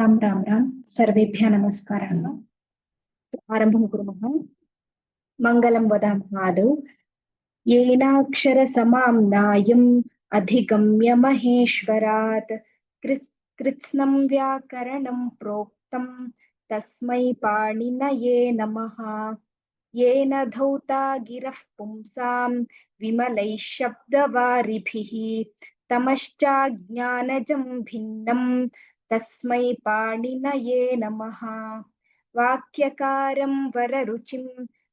राम राम राम सर्वेभ्यः नमस्कारः। आरम्भं कुर्मः। मङ्गलं वदामः आदौ। येनाक्षरसमाम्नायम् अधिगम्य महेश्वरात् कृत्स्नं व्याकरणं प्रोक्तं तस्मै पाणिनये नमः। येन धौता गिरः पुंसां विमलैः शब्दवारिभिः तमश्चाज्ञानजं भिन्नं तस्मै पाणिनये नमः। वाक्यकारं वररुचिं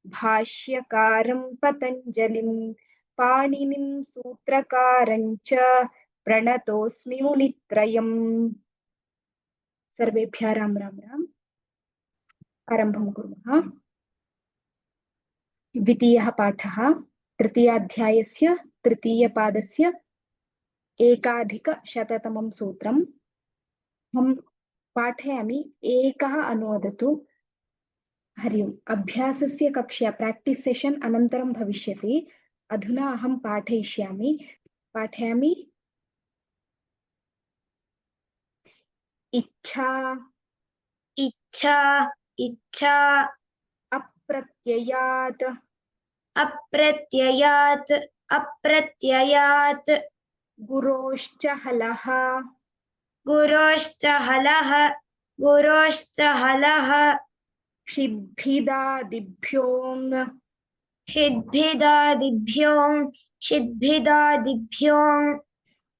भाष्यकारं पतञ्जलिं पाणिनिं सूत्रकारं च प्रणतोऽस्मि मुनित्रयम्। सर्वेभ्यः राम राम राम। आरम्भं कुर्मः। द्वितीयः पाठः तृतीयाध्यायस्य तृतीयपादस्य 1,100तमं सूत्रम्। अहं पाठयामि, एकः अनुवदतु। हरि ओम्। अभ्यासस्य कक्षा प्राक्टिस् सेशन् अनन्तरं भविष्यति। अधुना अहं पाठयामि। इच्छा इच्छा इच्छा अप्रत्ययात् अप्रत्ययात् अप्रत्ययात् गुरोश्च हलः गुरोश्च हलः गुरोश्च हलः षिद्भिदादिभ्योऽङ् षिद्भिदादिभ्यों षिद्भिदादिभ्यों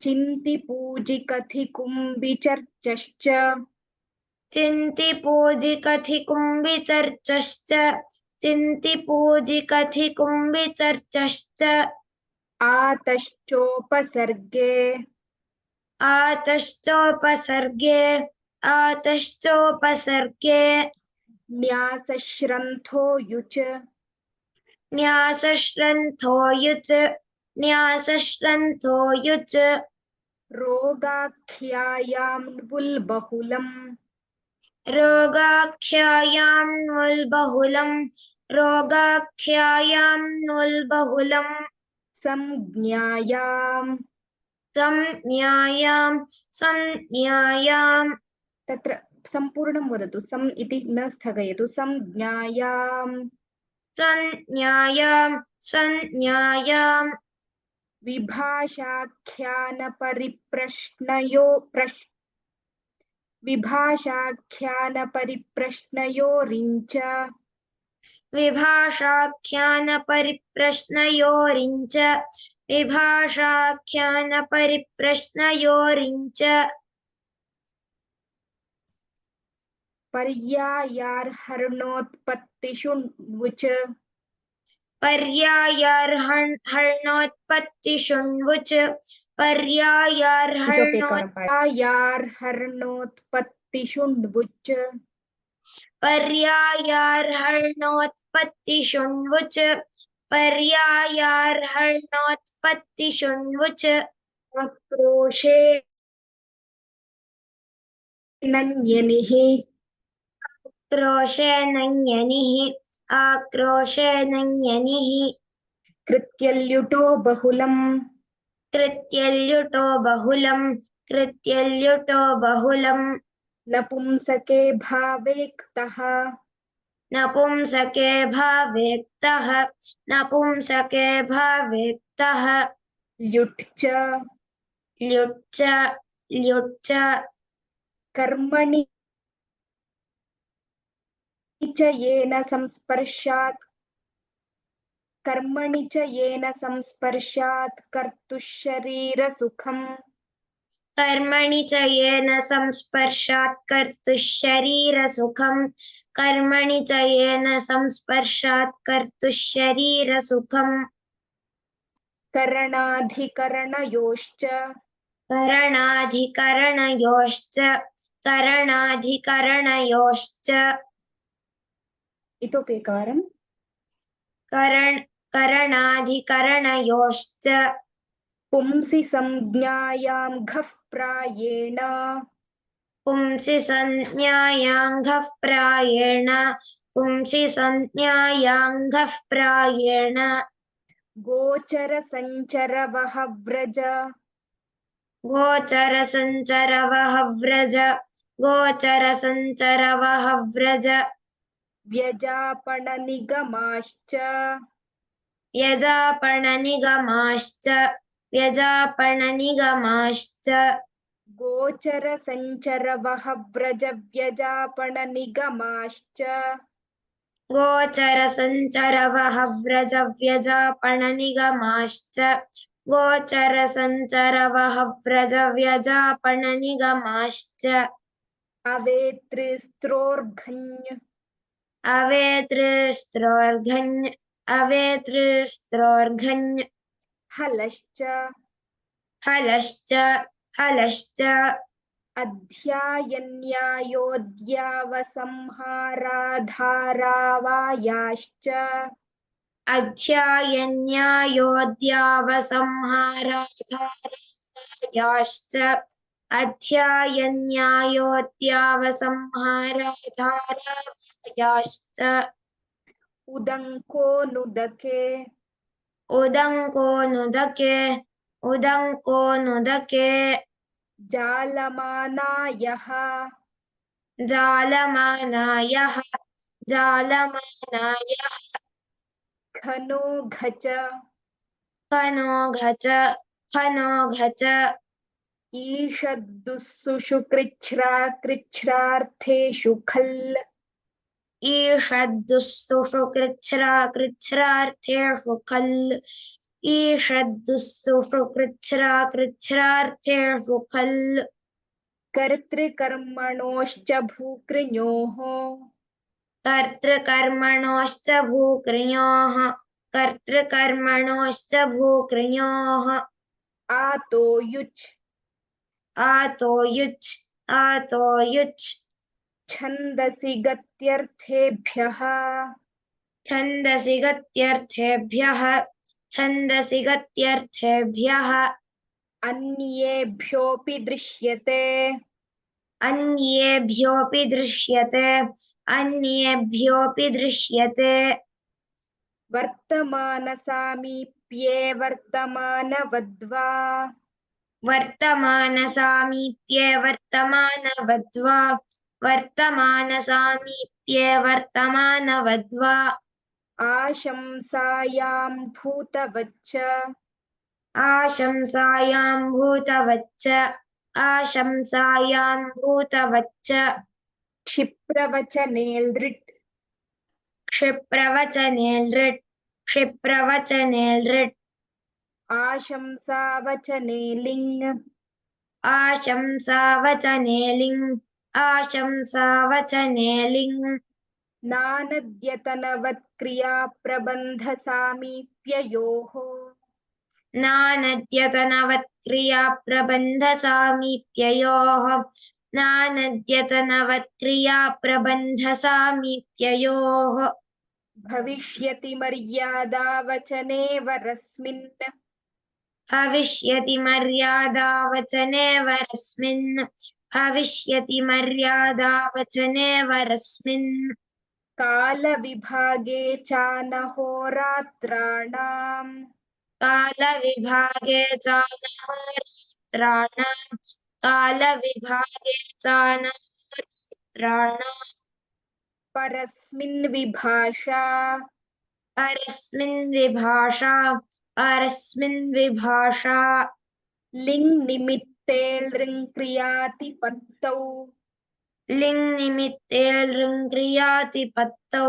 चिन्तिपूजिकथिकुम्बिचर्चश्च चिन्तिपूजिकथिकुम्बिचर्चश्च चिन्तिपूजिकथिकुम्बिचर्चश्च आतश्चोपसर्गे आतश्चोपसर्गे आतश्चोपसर्गे न्यासश्रन्थो युच न्यासश्रन्थो युच न्यासश्रन्थो युच रोगाख्यायां रोगाख्यायान्मुल्बहुलं रोगाख्यायान्मुल्बहुलं संज्ञायां संज्ञायां संज्ञायां तत्र सम्पूर्णं वदतु। सम् इति न स्थगयतु। संज्ञायां संज्ञायां संज्ञायां विभाषाख्यानपरिप्रश्नयोरिञ्च विभाषाख्यानपरिप्रश्नयोरिञ्च विभाषाख्यानपरिप्रश्नयोरिञ्च पर्यायार्हणोत्पत्तिषु णुच पर्यायार्हणोत्पत्तिषुण्वुच पर्यायार्हणोत्पत्तिषु णुच पर्यायार्हणोत्पत्तिषुण्वुच पर्यायार्हणोत्पत्तिषुण्वुच आक्रोशे नञ्यनिः क्रोशेनञ्यनिः आक्रोशेनञ्यनिः कृत्यल्युटो बहुलम् कृत्यल्युटो बहुलं कृत्यल्युटो बहुलं नपुंसके भावेक्तः नपुंसके भावेक्तः नपुंसके भावेक्तः ल्युट् च ल्युट् च कर्मणि च येन संस्पर्शात् कर्तुः शरीरसुखम् कर्मणि च येन संस्पर्शात् कर्तुः शरीरसुखं कर्मणि च येन संस्पर्शात् कर्तुः शरीरसुखम् करणाधिकरणयोश्च करणाधिकरणयोश्च इतोपि एकवारम् करणाधिकरणयोश्च पुंसि संज्ञायां घः प्रायेण पुंसि संज्ञायाङ्घः प्रायेण पुंसि संज्ञायाङ्घः प्रायेण गोचरसञ्चरवः व्रज गोचरसञ्चरवः व्रज गोचरसञ्चरवहव्रज व्यजापणनिगमाश्च व्यजापणनिगमाश्च व्यजापणनिगमाश्च गोचरसञ्चरवहव्रजव्यजापणनिगमाश्च गोचरसञ्चरवहव्रजव्यजापणनिगमाश्च गोचरसञ्चरवहव्रजव्यजापणनिगमाश्च अवेत्रिस्त्रोर्घञ् अवेतृस्त्रोर्घञ् अवेतृस्त्रोर्घञ् हलश्च हलश्च हलश्च अध्यायन्यायोद्यावसंहाराधारावायाश्च अध्यायन्यायोद्यावसंहाराधारायाश्च अध्यायन्यायोद्यावसंहाराधारायाश्च उदङ्कोनुदके उदङ्कोनुदके उदङ्कोनुदके जालमानायः जालमानायः जालमानायः घनोघ च खनोघ च खनोघ च ईषद्दुःसुषु कृच्छ्रार्थेषु खल् ईषद्दुःसुषु कृच्छ्रार्थेषु खल् ईषद्दुःसुषु कृच्छ्रार्थेषु खल् कर्तृकर्मणोश्च भूकृञोः कर्तृकर्मणोश्च भूकृञोः कर्तृकर्मणोश्च भूकृञोः आतो युच् आतो युच् आतो युच् छन्दसि गत्यर्थेभ्यः छन्दसि गत्यर्थेभ्यः छन्दसि गत्यर्थेभ्यः अन्येभ्योऽपि दृश्यते अन्येभ्योऽपि दृश्यते अन्येभ्योऽपि दृश्यते वर्तमानसामीप्ये वर्तमानवद्वा वर्तमानसामीप्ये वर्तमानवद्वा वर्तमानसामीप्ये वर्तमानवद्वा आशंसायां भूतवच्च आशंसायां भूतवच्च आशंसायां भूतवच्च क्षिप्रवचने लृट् क्षिप्रवचने लृट् क्षिप्रवचने लृट् आशंसावचने लिङ् आशंसावचने लिङ् आशंसावचने लिङ् नानद्यतनवत्क्रियाप्रबन्धसामीप्ययोः नानद्यतनवत्क्रियाप्रबन्धसामीप्ययोः नानद्यतनवत्क्रियाप्रबन्धसामीप्ययोः भविष्यति मर्यादावचने वरस्मिन् भविष्यति मर्यादावचने वरस्मिन् भविष्यति मर्यादावचने वरस्मिन् कालविभागे चानहोरात्राणाम् कालविभागे चानहोरात्राणां कालविभागे चानहोरात्राणां परस्मिन् विभाषा परस्मिन् विभाषा लिङ् निमित्ते लृङ्क्रियातिपत्तौ लिङ्निमित्ते लृङ्क्रियातिपत्तौ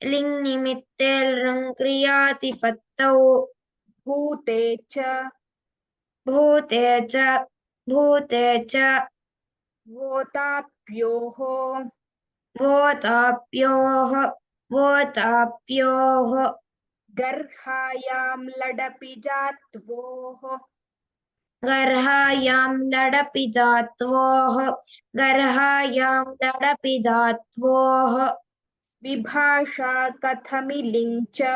लिङ्निमित्ते लृङ्क्रियातिपत्तौ भूते च भूते च भूते च वोताप्योः वोताप्योः वोताप्योः गर्हायां लडपि जात्वोः गर्हायां लडपि जात्वोः गर्हायां लडपि जात्वोः विभाषा कथमि लिङ् च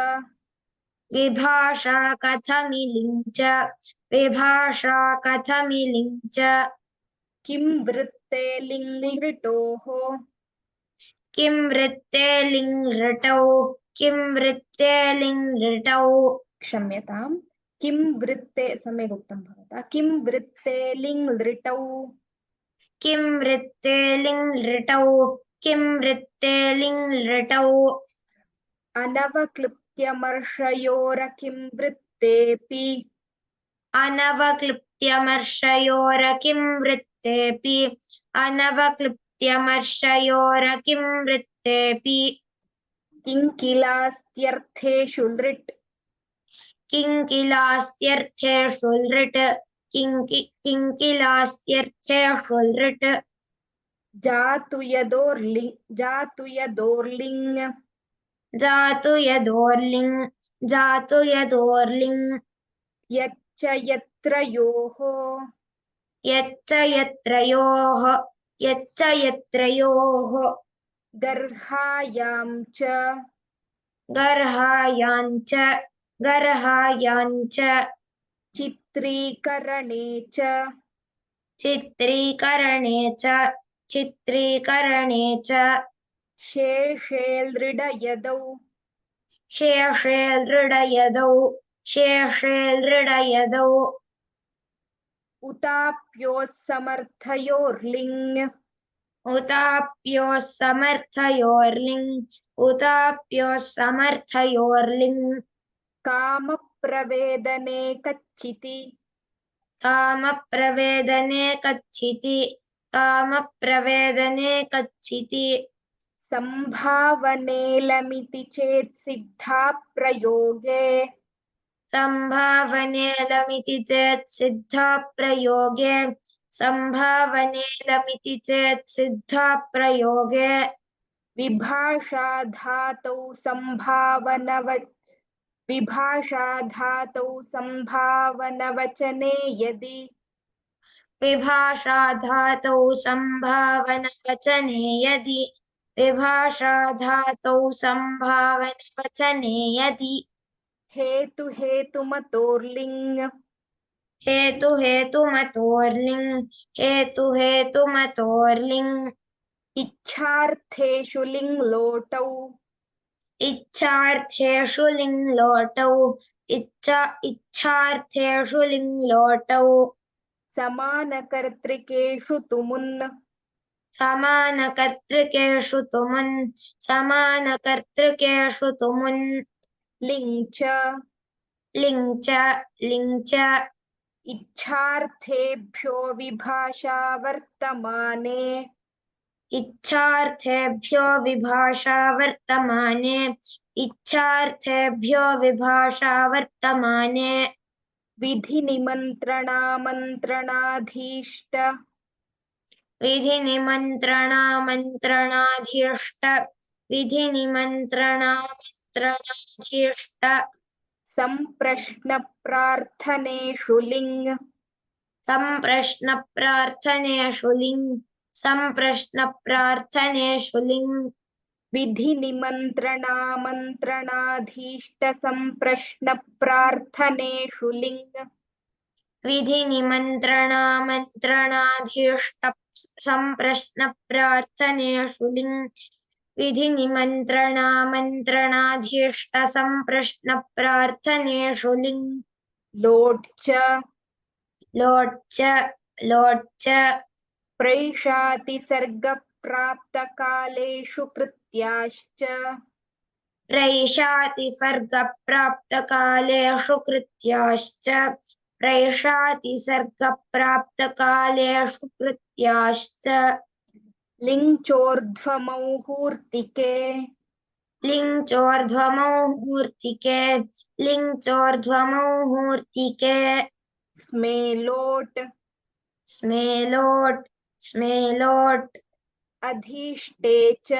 विभाषा कथमि लिङ् च विभाषा कथमि लिङ् च किं वृत्ते लिङ् लृटोः किं वृत्ते लिङ् लृटौ किं वृत्ते लिङ् लृटौ क्षम्यताम् किं वृत्ते सम्यक् उक्तं भवता किं वृत्ते लिङ् लृटौ किं वृत्ते लिङ् लृटौ किं वृत्ते लिङ् लृटौ अनवक्लृप्त्यमर्षयोरकिं वृत्तेऽपि अनवक्लृप्त्यमर्षयोरकिं वृत्तेऽपि अनवक्लृप्त्यमर्षयोरकिं वृत्तेऽपि किङ्किलास्त्यर्थेषु लृट् किङ्किलास्त्यर्थेषु लृट् किङ्किलास्त्यर्थेषु लृट् जातु यदोर्लिङ् जातु यदोर्लिङ् यच्च यत्रयोः यच्च यत्रयोः गर्हायां च गर्हायाञ्च चित्रीकरणे च चित्रीकरणे च शेषे लृडयदौ शेषे लृडयदौ उताप्योः समर्थयोर्लिङ् कामप्रवेदने कच्चिति कामप्रवेदने सम्भावनेलमिति चेत् सिद्धा प्रयोगे विभाषा धातौ संभावनवचने यदि विभाषा धातौ संभावनवचने यदि हेतुहेतुमतोर्लिङ् इच्छार्थेषु लिङ् लोटौ समानकर्तृकेषु तुमुन् लिङ् च इच्छार्थेभ्यो विभाषा वर्तमाने विधिनिमन्त्रणामन्त्रणाधीष्ट सम्प्रश्नप्रार्थनेषु लिङ् विधिनिमन्त्रणामन्त्रणाधीष्ट सम्प्रश्नप्रार्थनेषु लिङ् लोट् च प्रैषाति सर्गप्राप्तकालेषु कृत्याश्च लिङ्चोर्ध्वमौहूर्तिके स्मेलोट् अधीष्टे च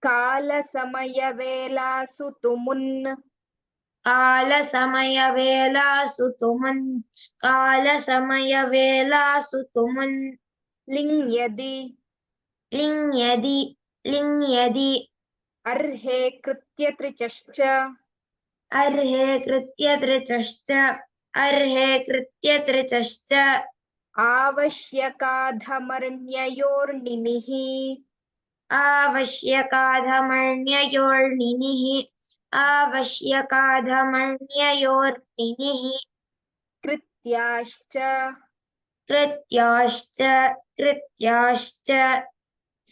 कालसमयवेलासु तुमुन् लिङ् यदि अर्हे कृत्यतृचश्च आवश्यकाधमर्ण्ययोर्निनिः कृत्याश्च कृत्याश्च कृत्याश्च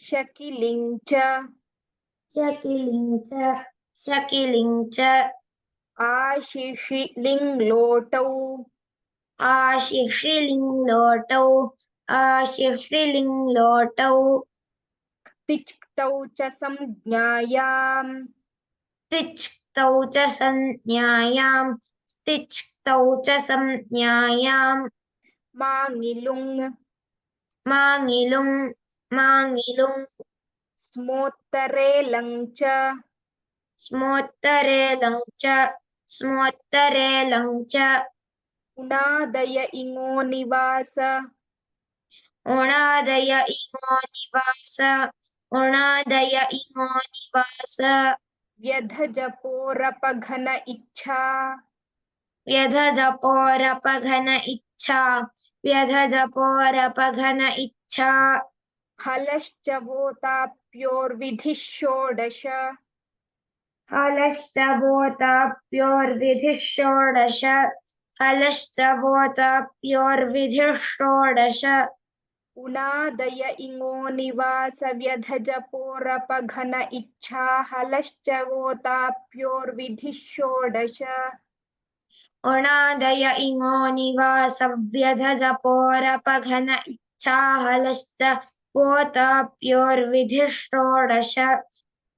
शकिलिं च शकिलिं च शकिलिं च आशिषि लिङ्लोटौ आशिश्रिलिङ्लोटौ आशिश्रिलिङ्लोटौ तिक्तौ च संज्ञायाम् तिच्क्तौ च संज्ञायां तिच्क्तौ च संज्ञायां माङिलुङ् माङिलुं माङिलुं स्मोत्तरे लङ् च स्मोत्तरे लं च स्मोत्तरे लं च उणादय इङो निवास उणादय इङो निवास उणादय इङो निवास व्यधजपोरपघन इच्छा व्यधजपोरपघन इच्छा व्यधजपोरपघन इच्छा हलश्च वोताप्योर्विधिः षोडश हलश्चवोताप्योर्विधिः षोडश हलश्चवोताप्योर्विधिः षोडश उणादय इङो निवास व्यधजपोरपघन इच्छा हलश्च वोताप्योर्विधिः षोडश उणादय इङो निवास व्यधजपोरपघन इच्छा हलश्च वोताप्योर्विधिः षोडश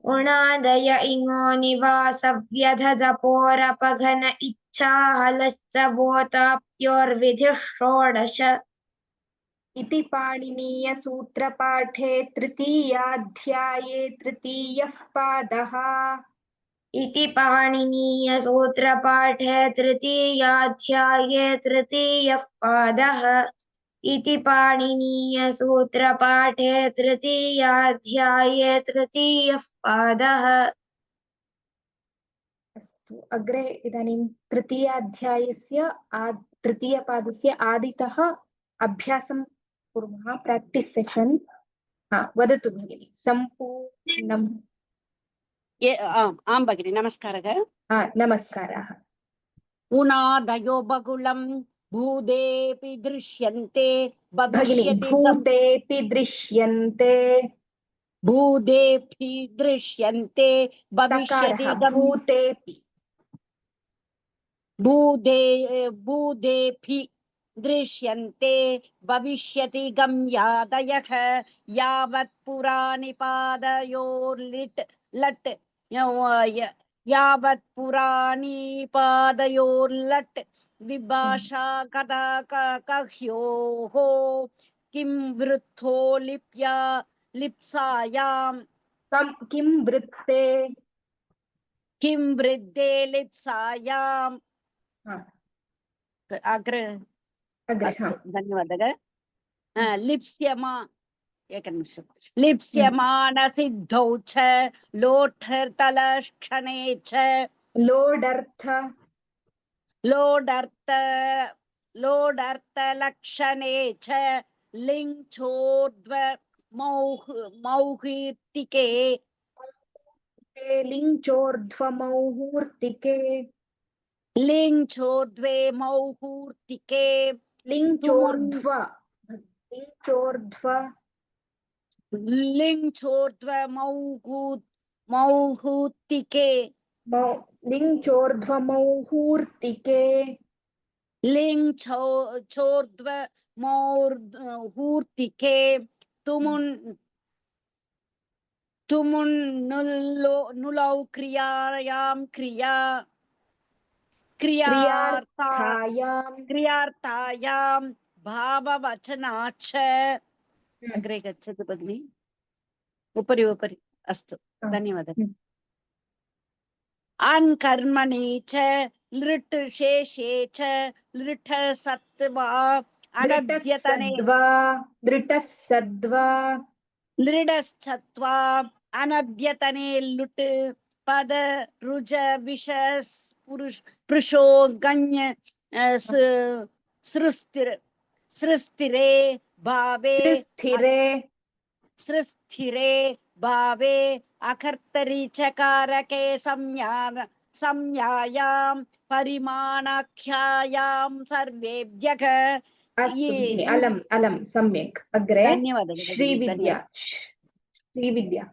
उणादय इङो निवास व्यधजपोरपघन इच्छा हलश्च वोताप्योर्विधिः षोडश इति पाणिनीयसूत्रपाठे तृतीयाध्याये तृतीयः पादः इति पाणिनीयसूत्रपाठे तृतीयाध्याये तृतीयः पादः इति पाणिनीयसूत्रपाठे तृतीयाध्याये तृतीयः पादः अस्तु अग्रे इदानीं तृतीयाध्यायस्य तृतीयपादस्य आदितः अभ्यासं कुर्मः प्राक्टिस् सेशन् वदतु भगिनि सम्पूर्णम् आं भगिनि नमस्कारः नमस्काराः उणादयो बगुलं भूदेऽपि दृश्यन्ते भगिनि भविष्यति भूतेऽपि दृश्यन्ते भूदेऽपि दृश्यन्ते भविष्यति तकारः भूतेऽपि भूदेऽपि दृश्यन्ते भविष्यति गम्यादयः यावत् पुराणि पादयोर्लिट् लट् यावत् पुराणि पादयोर्लट् विभाषा कह्योः किं वृद्धो लिप्सायां किं वृत्ते किं वृद्धे लिप्सायां अग्रे अस्तु धन्यवादः लिप्स्यमा एकनिमिषं लिप्स्यमानसिद्धौ च लोढर्तलक्षणे च लोडर्थलक्षणे च लिङ्चोर्ध्व मौहिर्तिके लिङ्चोर्ध्वमौहूर्तिके लिङ्चोर्ध्वे मौहूर्तिके लिङ्चोर्ध्व लिङ्चोर्ध्व मौहूर्तिके लिङ्चोर्ध्वमौहूर्तिके लिङ्चोर्ध्व मौहूर्तिके तुमुन्नुलौ क्रियायां क्रियार्थायां भाववचनाच्च अग्रे गच्छतु भगिनि उपरि अस्तु धन्यवादः अङ्कर्मणि च लृट् शेषे च लृट् सत्त्वा लृडश्चत्वा अनद्यतने लुट् पद रुज विशस् पुरुषो गण्य सृस्थिरे भावे अकर्तरि चकारके संज्ञायां परिमाणाख्यायां सर्वेभ्यः अस्तु ये भगिनि अलम् अलं सम्यक् अग्रे धन्यवादः भगिनी श्रीविद्या धन्यवादः श्रीविद्या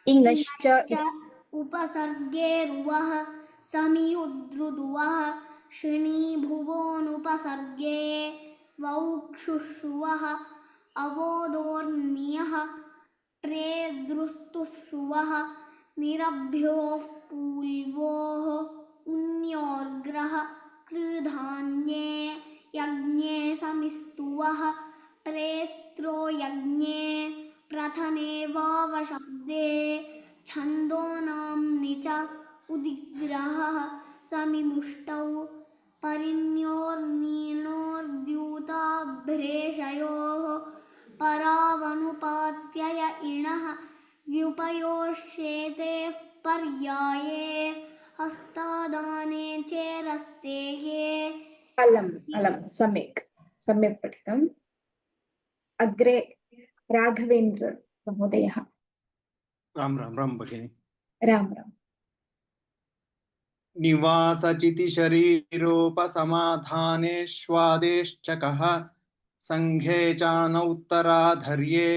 इङश्च इङश्च उपसर्गेरुवः समियुद्धृदुवः शनीभुवोनुपसर्गे वौक्षुषुवः अवोदोर्नियः प्रेदृस्तुश्रुवः निरभ्योः पूल्वोः उन्योर्ग्रः कृधान्ये यज्ञे समिस्तुवः प्रेस्त्रो यज्ञे प्रथमे वावशब्दे छन्दो नाम्नि च उदिग्रहः समिमुष्टौ परिण्योर्नीनोर्द्यूताभ्रेषयोः परावनुपात्यय इणः व्युपयोष्येते पर्याये हस्तादाने चेरस्ते ये अलम् अलं सम्यक् सम्यक् पठितम् अग्रे राघवेन्द्र महोदयः राम राम भगिनी राम राम निवासचिति शरीरोपसमाधानेष्वादेश्चकः संघे चानौत्तराधर्ये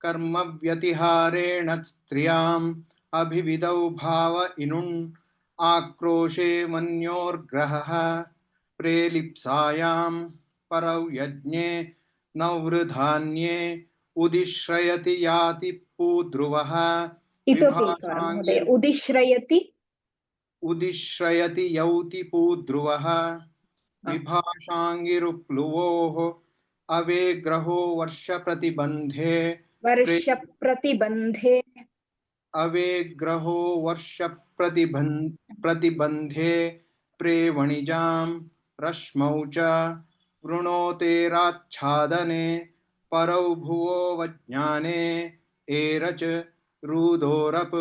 कर्म व्यतिहारेण स्त्रियाम् अभिविदौ भाव इनुन् आक्रोशे मन्योर्ग्रहः प्रेलिप्सायां परौ यज्ञे नवृधान्ये उदिश्रयति याति पूद्रुवः इतोपि एकवारं महोदय उदिश्रयति उदिश्रयति यौति पूद्रुवः विभाषाङ्गिरुप्लुवोः अवेग्रहो वर्षप्रतिबन्धे वर्षप्रतिबन्धे अवेग्रहो वर्षप्रतिबन्धे प्रेवणिजां रश्मौ च वृणोतेराच्छादने परौ भुवो वज्ञाने एरच रुदोरप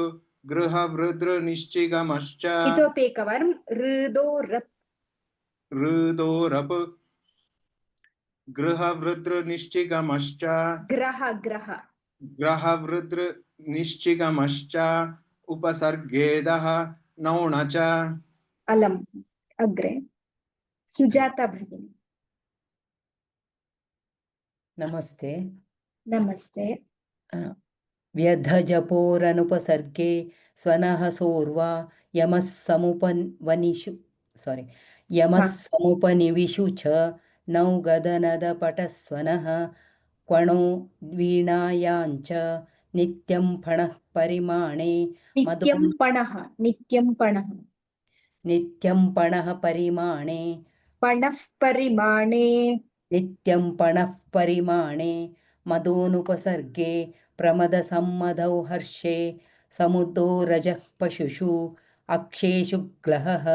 गृहवृद्रनिश्चिगमश्च इतोपि एकवारं ऋदोरप् ऋदोरप गृहवृद्रनिश्चिगमश्च ग्रह ग्रह ग्रहवृद्रनिश्चिगमश्च उपसर्गेदः नौण च अलम् अग्रे सुजाता भगिनी नमस्ते नमस्ते व्यधजपोरनुपसर्गे स्वनः सोर्वा यमः समुपनिविषु च नौ गदनदपटस्वनः क्वणो वीणायाञ्च नित्यं फणः परिमाणे नित्यं पणः नित्यं पणः परिमाणे पणः परिमाणे नित्यं पणः परिमाणे मदोनुपसर्गे प्रमदसम्मदौ हर्षे समुद्रो रजः पशुषु अक्षेषु ग्लहः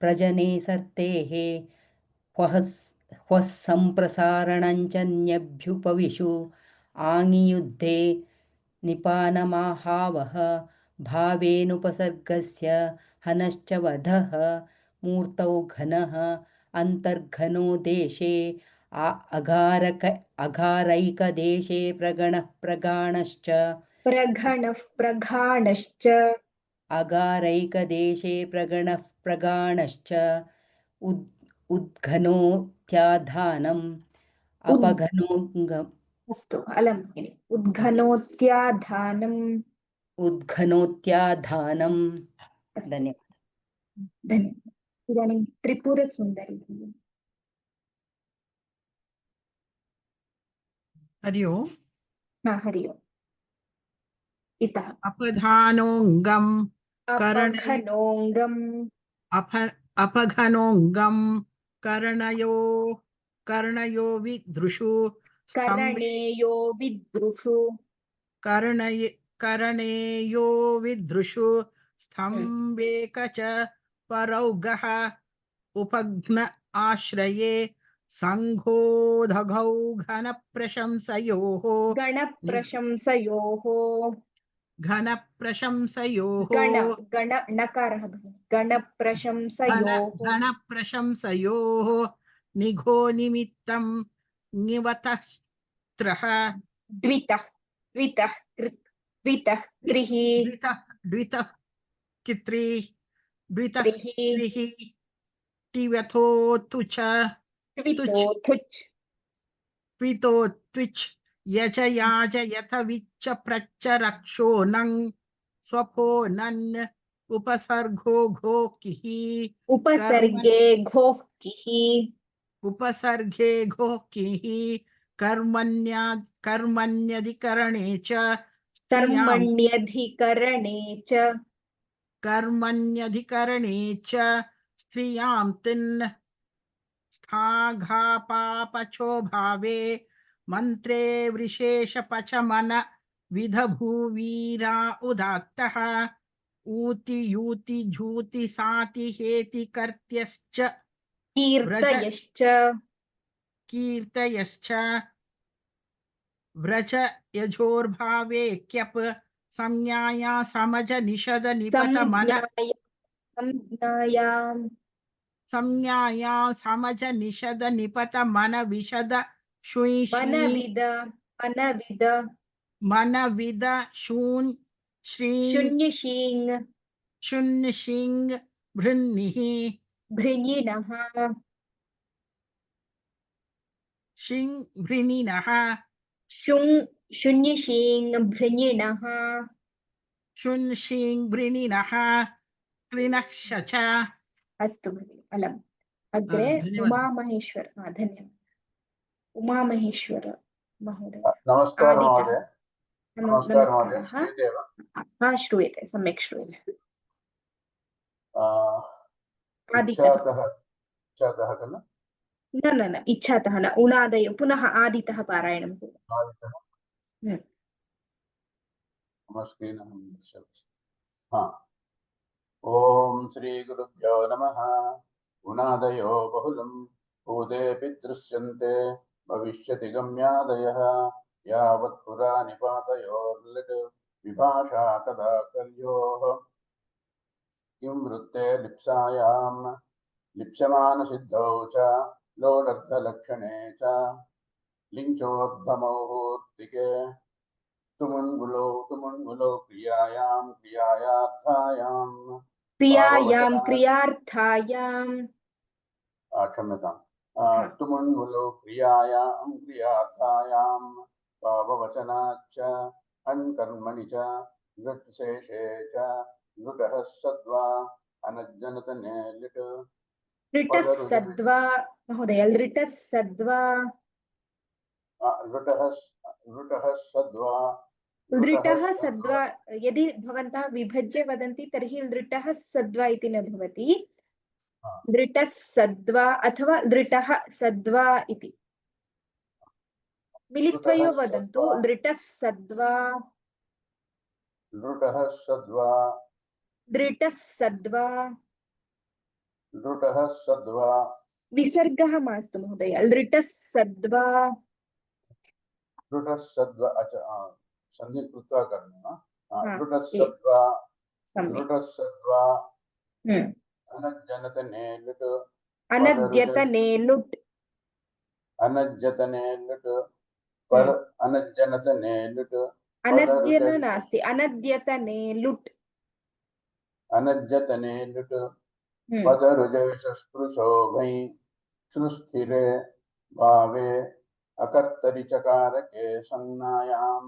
प्रजने सर्तेः ह्वः सम्प्रसारणञ्चन्यभ्युपविशु आङियुद्धे निपानमाहावः भावेनुपसर्गस्य हनश्च वधः मूर्तौ घनः अन्तर्घनो देशे अघारैकदेशे प्रगणः प्रगाणश्च अगारैकदेशे प्रगणः प्रगाणश्च उद्घनोत्याधानम् अपघनोङ्गम् अस्तु अलं भगिनि उद्घनोत्याधानम् धन्यवादः धन्यवादः इदानीं त्रिपुरसुन्दरी भगिनी हरि ओम् हरि ओम् इतः अपघानोऽङ्गम् अपघनोऽङ्गं कर्णयो विदृशु कर्णेयो विदृशु स्तम्भे च परौगः उपघ्न आश्रये संघोधघौ घनप्रशंसयोः नकारः गणप्रशंसयोः निघो निमित्तं निवतस्त्रः द्वितः त्रिः द्वितः कित्री द्वितः त्रिः त्रिः टिव्यथोऽथु च ट्वितो तुच् थुच् त्वितो त्विच् यच याच यथ विच्च प्रच्च रक्षो नङ् स्वपो नन् उपसर्गो घो किः कर्मन् उपसर्गे घोः किः उपसर्गे घो किः कर्मण्यधिकरणे च स्त्रियां कर्मण्यधिकरणे च कर्मण्यधिकरणे च स्त्रियां तिन् स्थाघापापचो भावे मन्त्रे विशेषपचमन विधभूवीरा उदात्तः ऊति यूति झूति साति हेति कर्त्यश्च व्रज कीर्तयश्च कीर्तयश्च व्रज यजोर्भावे क्यप संज्ञाया समज निषद निपत मन संज्ञायां संज्ञाया समज निषद निपत मन विशद शुई श्री मनविद मन विद शून् श्री शून्यशीङ् शून्य शिंग भृन्निः भृञिणः शिंग भृणिनः शून्यशीङ् भृञिणः शुन् शिंग भृणिनः क्लिनश्च अस्तु भगिनि अलम् अग्रे धन्यवादः। उमामहेश्वर धन्यवादः उमामहेश्वर महोदय नमस्कार आदितः महोदय। नमस्कार महोदय। नमस्कारः श्रूयते वा? श्रूयते सम्यक् श्रूयते आदितः इच्छातः खलु? न न न इच्छातः न उणादयो पुनः आदितः पारायणं कुर्मः आदितः ॐ श्रीगुरुभ्यो नमः। उणादयो बहुलं भूतेऽपि दृश्यन्ते भविष्यति गम्यादयः यावत् पुरा निपातयोर्लिट् विभाषा कदा कल्योः किं वृत्ते लिप्सायां लिप्स्यमानसिद्धौ च लोडर्थलक्षणे च लिङ्चोद्भमौर्तिके तुमुन्गुलो क्रियायार्थायां क्रियार्थायां क्षम्यताम् तुमुन्गुलो क्रियार्थायां भाववचनाच्च अण्कर्मणि च लृट्शेषे च लृटः सद्वा अनज्जनतने लिट् लृटः सद्वा महोदय लृटः सद्वा लृटः सद्वा यदि भवन्तः विभज्य वदन्ति तर्हि लृटः सद्वा इति न भवति लृटः सद्वा अथवा लृटः सद्वा इति मिलित्वा एव वदन्तु लृटः सद्वा लृटः सद्वा लृटः सद्वा लृटः सद्वा विसर्गः मास्तु महोदय लृटः सद्वा लृटः सद्वा संधि कृत्वा करणीयं लृटः सद्वा लृटः सद्वा अनज्जनतने लुट् अनद्यतने लुट् अनज्जतने लुट् पर अनज्जनतने लुट् अनद्यन नास्ति अनद्यतने लुट् अनज्जतने लुट् पदरुजयशस्पृशो भै श्रुस्थिरे भावे अकर्तरि चकारके संज्ञायां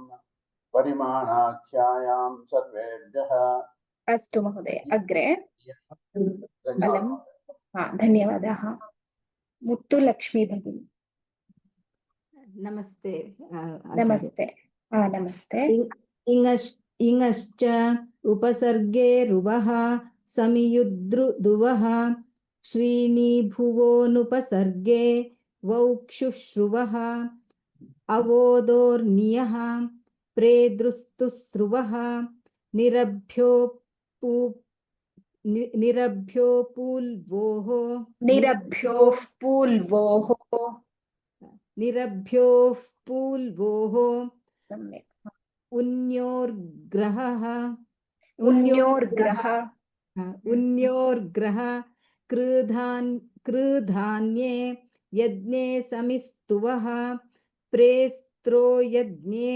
परिमाणाख्यायां सर्वेभ्यः अस्तु महोदय अग्रे अलम् धन्यवादाः मुत्तुलक्ष्मी भगिनी नमस्ते नमस्ते नमस्ते इङश्च उपसर्गे रुवः समियुद्रुवः श्रीनिभुवोनुपसर्गे वौक्षुश्रुवः अवोदोर्नियः प्रेदृस्तुस्रुवः निरभ्योपूल्वोः सम्यक् उन्योर्ग्रहः कृधान्ये यज्ञे समिस्तुवः प्रेस्त्रो यज्ञे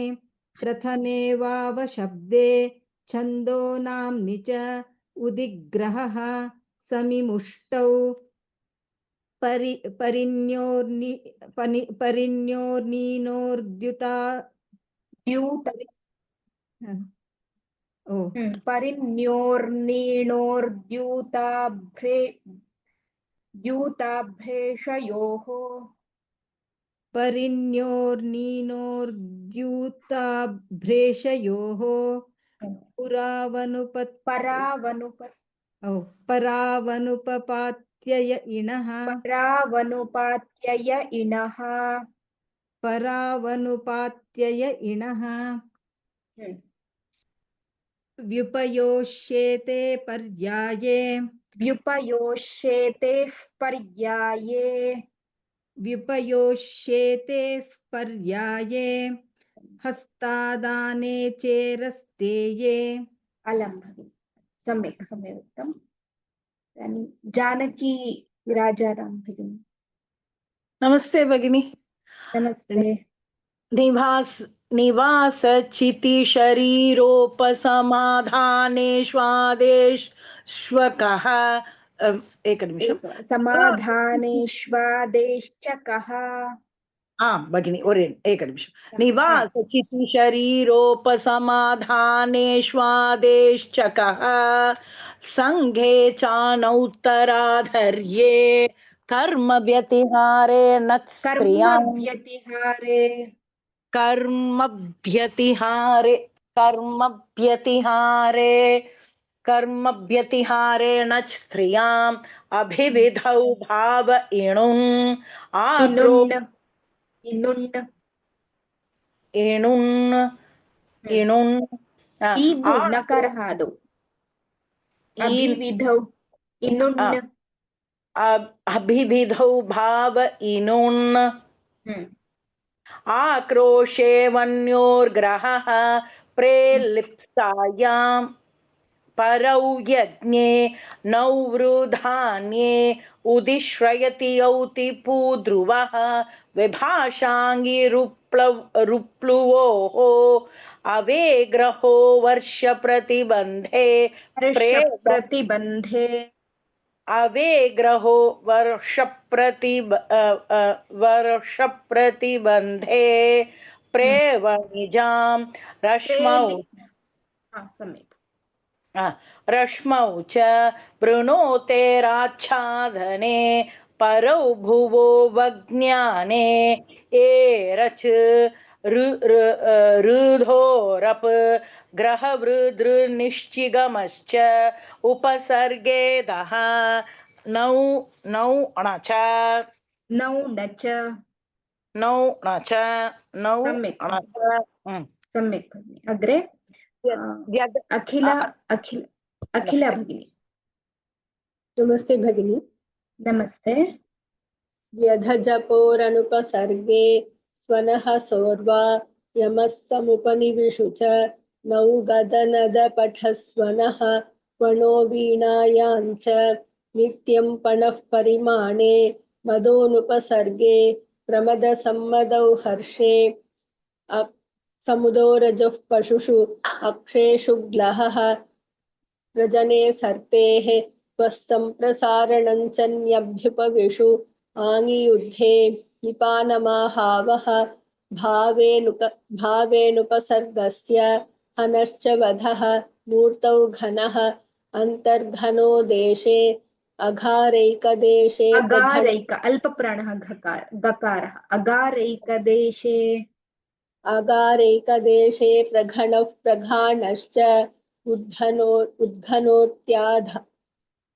प्रथने वावशब्दे छन्दो नाम्नि च उदिग्रहः समिमुष्टौ परिण्योर्नीनोर्द्युता द्यूत ओ परिण्योर्नीणोर्द्यूताभ्रे द्यूताभ्रेषयोः परिण्योर्नीनोर्द्यूताभ्रेषयोः परावनुपपात्यय इणः परावनुपात्यय इणः परावनुपात्यय इणः हम्म। व्युपयोष्येते पर्याये व्युपयोष्येतेः पर्याये व्युपयोष्येते पर्याये हस्तादाने चेरस्तेये अलं भगिनि सम्यक् सम्यक् उक्तम् इदानीं जानकी राजाराम भगिनी नमस्ते भगिनी। नमस्ते निवास चिति शरीरोपसमाधानेष्वादेश्वकः एकनिमिषम् समाधानेष्वादेश्च कः भगिनी एकनिमिषम् निवास चिति शरीरोपसमाधानेष्वादेश्च कः संघे चानौत्तराधर्ये कर्म व्यतिहारे न स्त्रियां कर्म व्यतिहारे न स्त्रियाम् अभिविधौ भाव इणुन् नकारः आदौ अभिविधौ अभिविधौ भाव इनुन् आक्रोशे वन्योर्ग्रहः प्रेलिप्सायां परौ यज्ञे नौवृधान्ये उदिश्रयति यौति पूद्रुवः विभाषाङ्गिरुप्लुवोः अवेग्रहो वर्षप्रतिबन्धे अवेग्रहो वर्षप्रतिबन्धे प्रेवणिजां रश्मौ च वृणोतेराच्छादने परौ भुवो वज्ञाने एरच रुधोरप ग्रहवृदृनिश्चिगमश्च उपसर्गेदः नौ न च सम्यक् भगिनि अग्रे अखिला भगिनी नमस्ते भगिनी नमस्ते व्यधजपोरनुपसर्गे स्वनः सोर्वा यमः समुपनिविषु च नौ गदनदपठस्वनः वणो वीणायां च नित्यं पणः परिमाणे मदोनुपसर्गे प्रमदसम्मदौ हर्षे समुदो रजः पशुषु अक्षेषु ग्लहः रजने सर्तेः त्वस्सम्प्रसारणं च न्यभ्युपविषु आङ्गियुद्धे निपानमाहावः भावेनुपसर्गस्य हनश्च वधः मूर्तौ घनः अन्तर्घनो देशे अघारैकदेशे अल्पप्राणः गकारः अगारैकदेशे प्रघणः प्रघाणश्च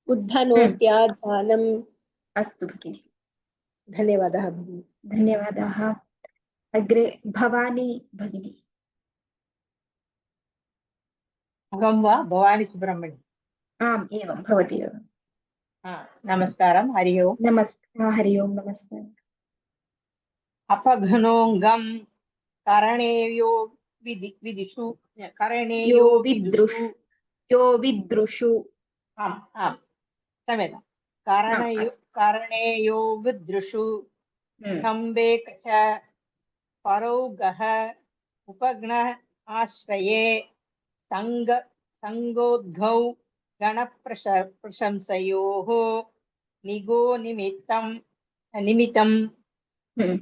उद्धनोत्याधानम् अस्तु भगिनि धन्यवादः भगिनि धन्यवादाः अग्रे भवानी भगिनी अहं वा भवानी सुब्रह्मण्यम् आम् एवं भवति एव नमस्कारं हरि ओम् हरि ओम् नमस्ते अपघ्नोऽङ्गं करणेयो विदिषु करणेयो विदृषु आम् क्षम्यतां करणेयो विदृषु खम्बेक च परौगः उपघ्नः आश्रये संगोद्घौ गणप्रशंसयोः निगो निमित्तं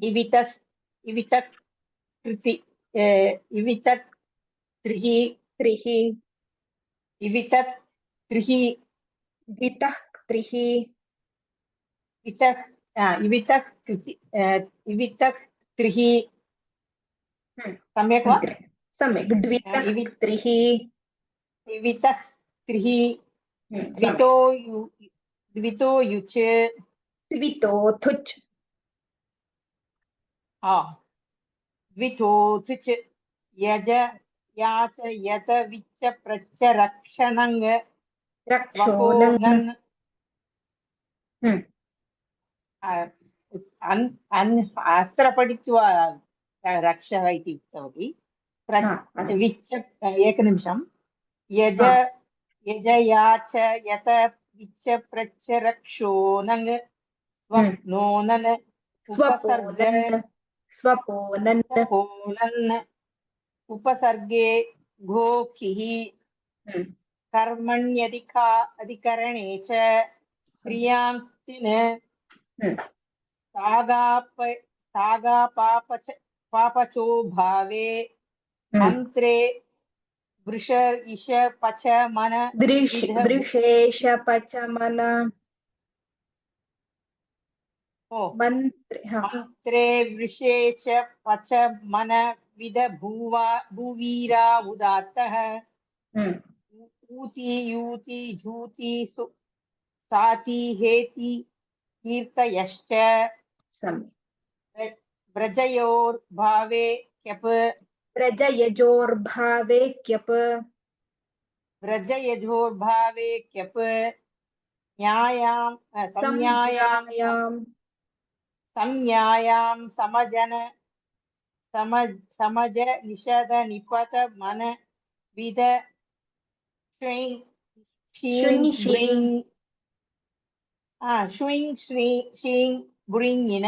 इवितत् कृति इवितत् त्रिः इवितत् त्रिः द्वितः त्रिः इवितः कृति इवितः त्रिः सम्यक् वा सम्यक् द्वितः त्रिः इवितः त्रिः द्वितो युच् द्वितोथुच् द्वितोथुच् यज याच यत विच्च प्रच्च रक्षणङ् रक्षोणङ् अत्र पठित्वा रक्षः इति उक्तवती विच्च एकनिमिषं यज यजयाच यत विच्च प्रच्च रक्षोणङ् नोनन् उपसर्ग स्वपोनन् उपसर्गे घोखिः कर्मण्यधिकरणे च क्रियान्तिन पापचो भावे अन्त्रे वृष इष पच मन वृषेश पच मन मन्त्रे वृषेश पच मन विद भूवीरा उदात्तः ऊति यूति झूति साति हेति कीर्तयश्च व्रजयोर्भावे क्यप व्रजयजोर्भावे क्यप व्रजयजोर्भावे क्यप संज्ञायां समज निषद निपत मन विद श्विं श्रीं ब्रिङिन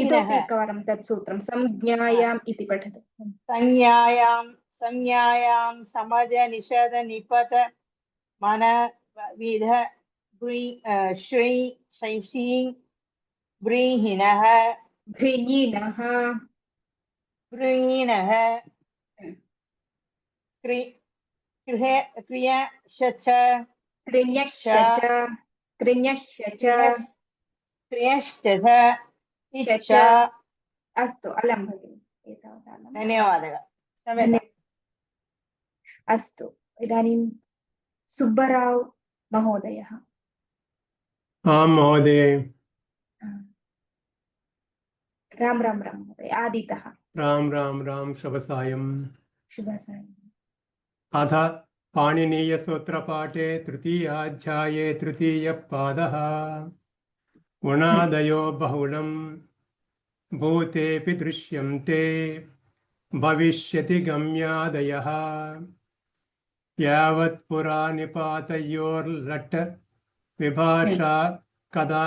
इतोपि एकवारं तत् सूत्रं संज्ञायाम् इति पठतु संज्ञायां समज निषद निपत मन विध श्रीं ब्रीहिणः अस्तु अलं भगिनि एतावत् धन्यवादः अस्तु इदानीं सुब्बराव् महोदयः आं महोदय राम महोदय आदितः राम शुभसायं अथ पाणिनीयसूत्रपाठे तृतीयाध्याये तृतीयपादः गुणादयो बहुलं भूतेऽपि दृश्यन्ते भविष्यति गम्यादयः यावत् पुरा निपातयोर्लट् विभाषा कदा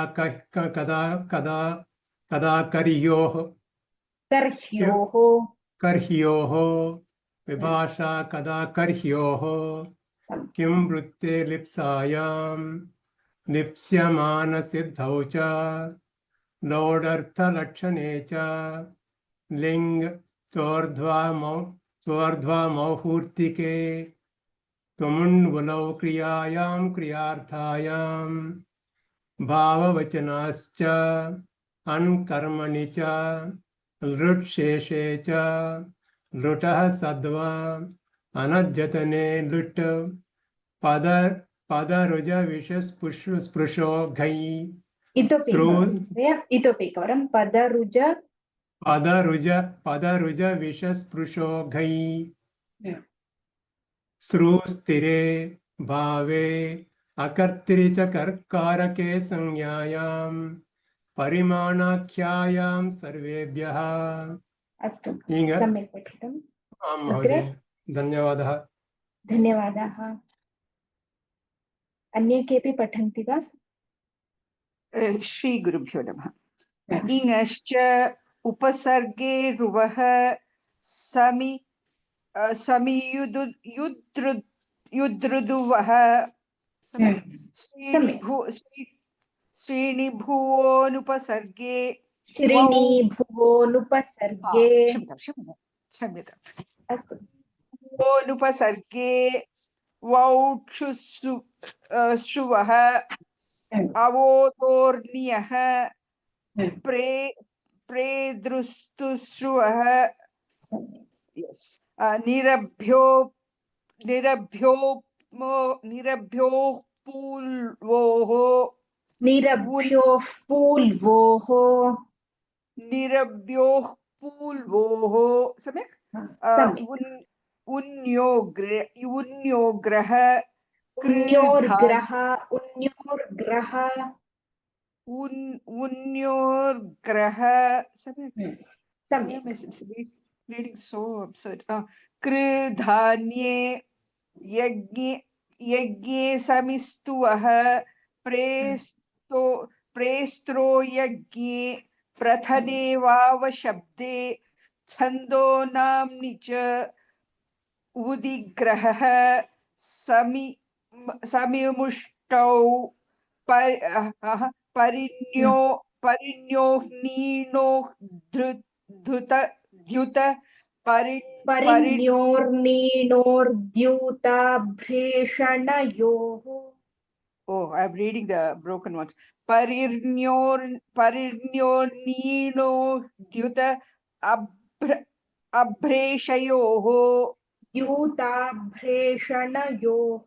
कर्ह्योः विभाषा कदा कर्ह्योः किं वृत्ते लिप्सायां लिप्स्यमानसिद्धौ च लोडर्थलक्षणे च लिङ् चोर्ध्वामौहूर्तिके तुमुन्वलौ क्रियायां क्रियार्थायां भाववचनाश्च अन्-कर्मणि च लृट्शेषे च लुटः सद्वा अनद्यतने लुट् पदरुज विषस्पृशो घै इतोपि एकवारं पदरुज विषस्पृशो घै स्रुस्थिरे भावे अकर्तरि च कारके संज्ञायां परिमाणाख्यायां सर्वेभ्यः अस्तु सम्यक् पठितम् आं महोदय धन्यवादः अन्ये केऽपि पठन्ति वा श्री गुरुभ्यो नमः इङश्च उपसर्गे रुवः युद्रुदुवः सम्यक् श्रीणिभुवोनुपसर्गे श्रीणीभुवोनुपसर्गे क्षम्यताम् अस्तु भुवोनुपसर्गे वौक्षुश्रुवः अवोतोर्नियः प्रेदृस्तुश्रुवः निरभ्योः पूल्वोः सम्यक् उन्योग्रः सम्यक् reading so absurd. कृधान्ये यज्ञे समिस्तुवः प्रेस्त्रो यज्ञे प्रथने वावशब्दे छन्दो नाम्नि च उदिग्रहः समिमुष्टौ परिण्योर्नीनो द्युत परिण्योर्नीनोर्द्यूताभ्रेषणयोः. Oh, I'm reading the broken ones. Parirnyornino dyuta abhreshayoho. द्यूताभ्रेषणयोः.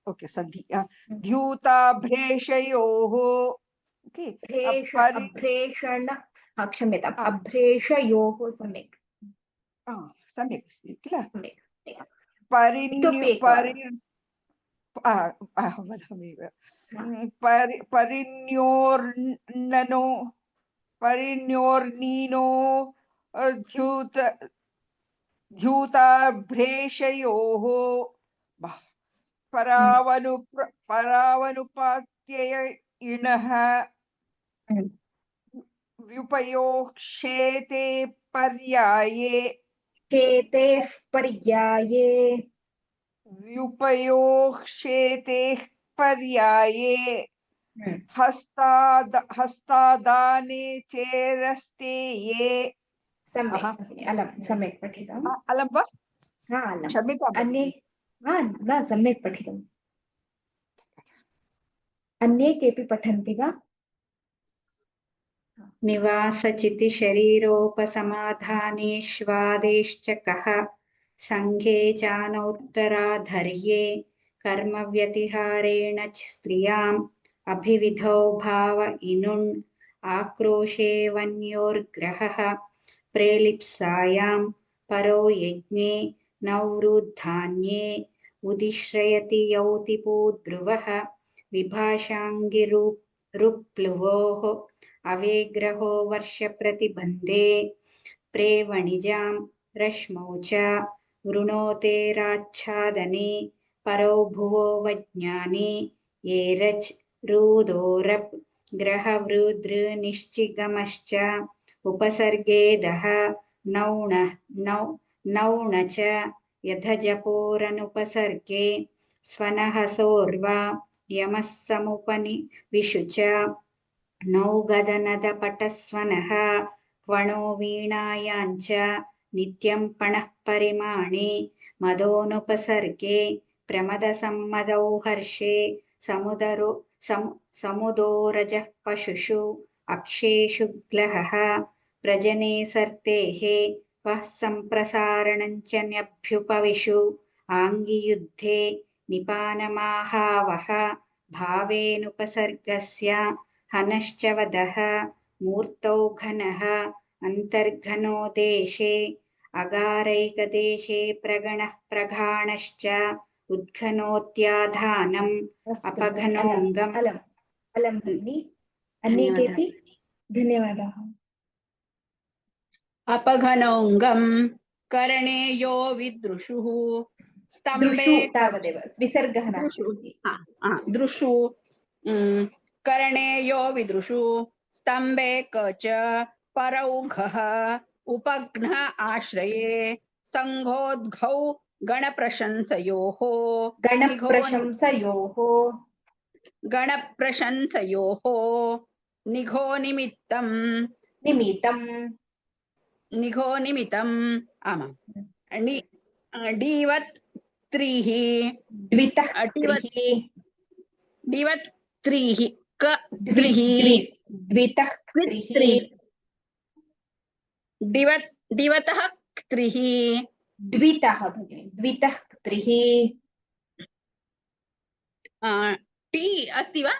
Okay, sandhi. Dyutabhreshayoho. Okay. अभ्रेषण क्षम्यताम् अभ्रेषयोः सम्यक् सम्यक् अस्ति किल परिण्योर्नीनो द्यूताभ्रेषयोः परावनुपात्यय इणः व्युपयोः क्षेते पर्याये व्युपयोः क्षेतेः पर्याये हस्तादाने चेरस्ते ये सम्यक् पठितम् अलं वा क्षम्यताम् अन्ये न सम्यक् पठितम् अन्ये केऽपि पठन्ति वा निवासचिति शरीरोपसमाधानेष्वादेश्च कः संघे चानोत्तराधर्ये कर्मव्यतिहारेण स्त्रियाम् अभिविधौ भाव इनुन् आक्रोशे वन्योर्ग्रहः प्रेलिप्सायां परो यज्ञे नवृद्धान्ये उदिश्रयति यौतिपूद्रुवः विभाषाङ्गिरुप्लुवोः अवेग्रहो वर्षप्रतिबन्धे प्रेवणिजां रश्मौ च वृणोतेराच्छादने परो भुवो वज्ञाने ये रच् रुदोरप् ग्रहवृदृनिश्चिगमश्च उपसर्गेदः नौण च यथजपोरनुपसर्गे स्वनः सोर्वा यमः समुपनिविशु च नौगदनदपटस्वनः क्वणो वीणायाञ्च नित्यं पणः परिमाणे मदोनुपसर्गे प्रमदसम्मदौ हर्षे समुदोरजः पशुषु अक्षेषु ग्लहः प्रजने सर्तेः वः सम्प्रसारणञ्च न्यभ्युपविशु आङ्गियुद्धे निपानमाहावः भावेनुपसर्गस्य हनश्च वदः मूर्तौ घनः अन्तर्घनो देशे अगारैकदेशे प्रगणः प्रघाणश्च उद्घनोत्याधानम् अपघनोऽङ्गम् अलं भगिनि अन्ये केऽपि धन्यवादाः अपघनोऽङ्गम् करणे यो विदृशुः स्तम्भे तावदेव विसर्गः नास्ति दृशु कर्णे यो विदृशु स्तम्भे कच परौघः उपघ्नः आश्रये संघोद्घौ गणप्रशंसयोः गणप्रशंसयोः निघो निमित्तम् आमां डीवत् त्रिः दिवतः त्रिः टी अस्ति वा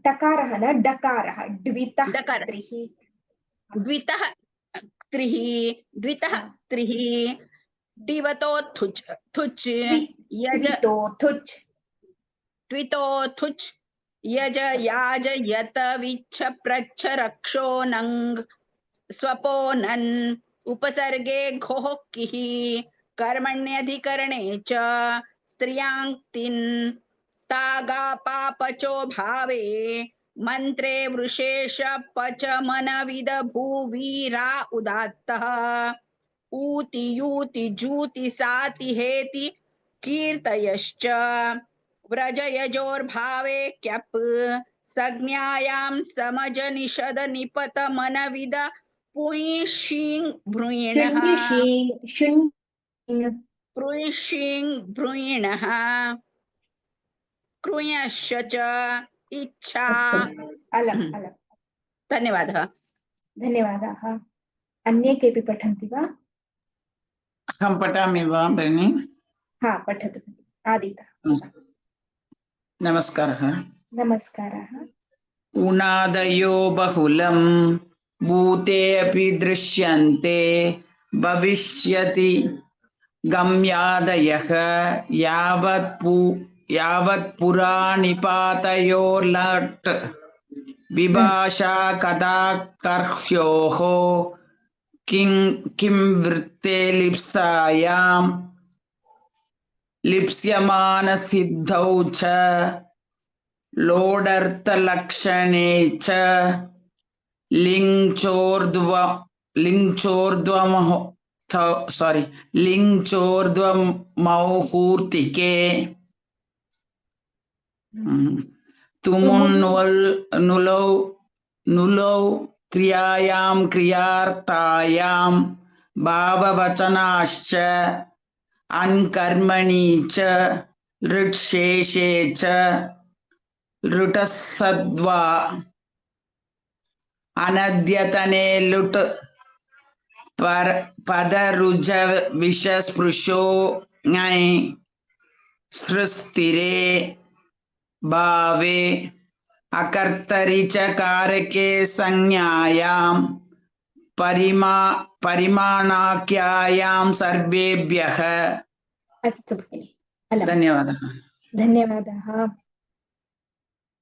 टकारः न डकारः द्वितः त्रिः दिवतो थुच् द्वितोथुच् यज याज यत विच्छ प्रच्छ रक्षो नङ् स्वपोनन् उपसर्गे घोः किः कर्मण्यधिकरणे च स्त्रियाङ्क्तिन् स्थागापापचो भावे मन्त्रे वृषेश पच मनविद भूवीरा उदात्तः ऊति यूति जूति साति हेति कीर्तयश्च व्रजयजोर्भावे क्यप् संज्ञायां समज निषद निपत मनविद पुंशिं भ्रूयिणः कृयश्च च इच्छा धन्यवादः अन्ये केऽपि पठन्ति वा? अहं पठामि वा भगिनि? हा, पठतु आदिता। नमस्कारः। उणादयो बहुलं भूते अपि दृश्यन्ते भविष्यति गम्यादयः यावत् पुराणिपातयोर्लट् विभाषा कदा कर्ह्योः किं वृत्ते लिप्स्यमानसिद्धौ च लोडर्थलक्षणे च लिङ्चोर्ध्वमौहूर्तिके नुलौ क्रियायां क्रियार्तायां भाववचनाश्च अnkर्मणि च लृट्शेषे च लृटसद्वा अनद्यतने लुट् पदरुज विषस्पृशो ङै सृस्तिरे भावे अकर्तरि च कारके संज्ञायां परिमाणाख्यायां सर्वेभ्यः। अस्तु भगिनि, धन्यवादः।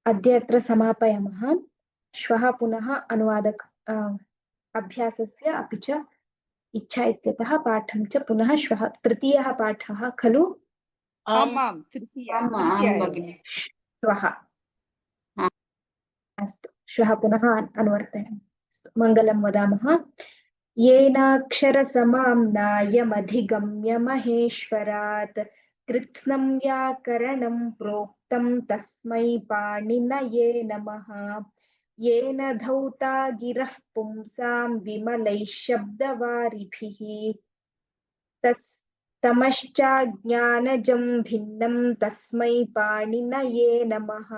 अद्य अत्र समापयामः। श्वः पुनः अनुवादक अभ्यासस्य अपि च इच्छा इत्यतः पाठं च पुनः श्वः। तृतीयः पाठः खलु? आमां, तृतीयः भगिनि। श्वः। अस्तु, श्वः पुनः अनुवर्तयामः। मङ्गलं वदामः। येनाक्षरसमाम्नायमधिगम्य महेश्वरात् कृत्स्नं व्याकरणं प्रोक्तं तस्मै पाणिनये नमः। येन धौता गिरः पुंसां विमलैः शब्दवारिभिः तमश्चाज्ञानजं भिन्नं तस्मै पाणिनये नमः।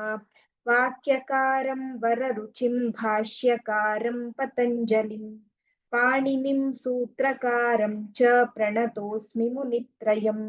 वाक्यकारं वररुचिं भाष्यकारं पतञ्जलिं पाणिनिं सूत्रकारं च प्रणतोऽस्मि मुनित्रयम्।